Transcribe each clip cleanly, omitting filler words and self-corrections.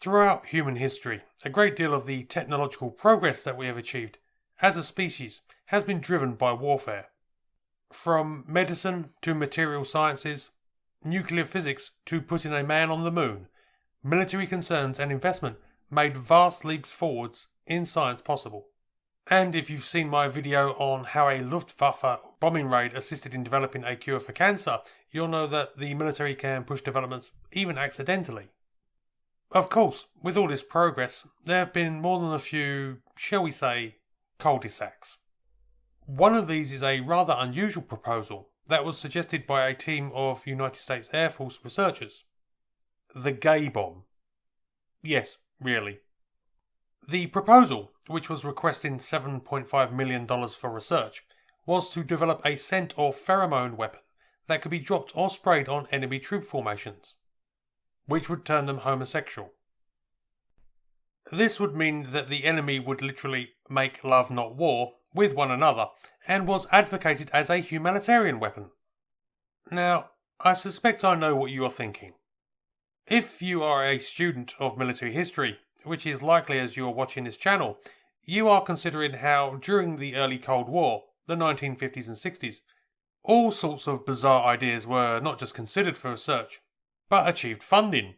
Throughout human history, a great deal of the technological progress that we have achieved as a species has been driven by warfare. From medicine to material sciences, nuclear physics to putting a man on the moon, military concerns and investment made vast leaps forwards in science possible. And if you've seen my video on how a Luftwaffe bombing raid assisted in developing a cure for cancer, you'll know that the military can push developments even accidentally. Of course, with all this progress, there have been more than a few, shall we say, cul-de-sacs. One of these is a rather unusual proposal that was suggested by a team of United States Air Force researchers. The gay bomb. Yes, really. The proposal, which was requesting $7.5 million for research, was to develop a scent or pheromone weapon that could be dropped or sprayed on enemy troop formations, which would turn them homosexual. This would mean that the enemy would literally make love not war with one another, and was advocated as a humanitarian weapon. Now, I suspect I know what you are thinking. If you are a student of military history, which is likely as you are watching this channel, you are considering how during the early Cold War, the 1950s and 60s, all sorts of bizarre ideas were not just considered for research, but achieved funding.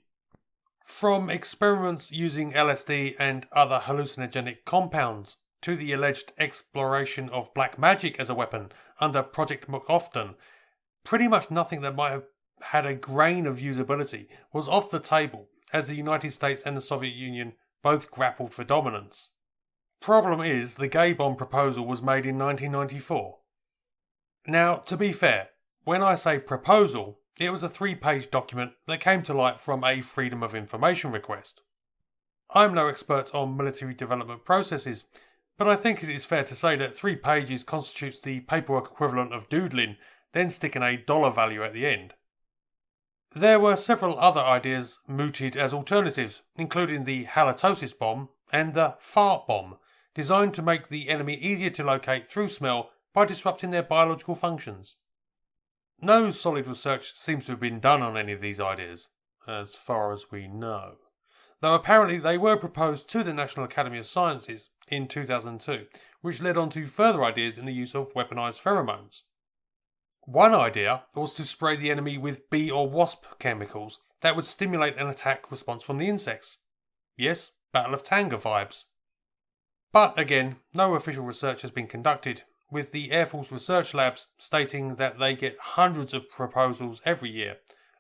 From experiments using LSD and other hallucinogenic compounds to the alleged exploration of black magic as a weapon under Project McOfton, pretty much nothing that might have had a grain of usability was off the table as the United States and the Soviet Union both grappled for dominance. Problem is, the gay bomb proposal was made in 1994. Now, to be fair, when I say proposal, it was a 3-page document that came to light from a Freedom of Information request. I'm no expert on military development processes, but I think it is fair to say that 3 pages constitutes the paperwork equivalent of doodling, then sticking a dollar value at the end. There were several other ideas mooted as alternatives, including the halitosis bomb and the fart bomb, designed to make the enemy easier to locate through smell by disrupting their biological functions. No solid research seems to have been done on any of these ideas, as far as we know, though apparently they were proposed to the National Academy of Sciences in 2002, which led on to further ideas in the use of weaponized pheromones. One idea was to spray the enemy with bee or wasp chemicals that would stimulate an attack response from the insects. Yes, Battle of Tanga vibes. But again, no official research has been conducted, with the Air Force Research Labs stating that they get hundreds of proposals every year,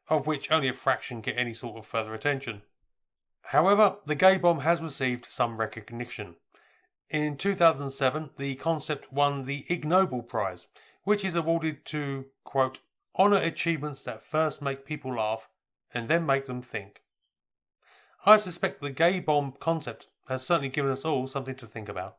of which only a fraction get any sort of further attention. However, the gay bomb has received some recognition. In 2007, the concept won the Ig Nobel Prize, which is awarded to, quote, honour achievements that first make people laugh and then make them think. I suspect the gay bomb concept has certainly given us all something to think about.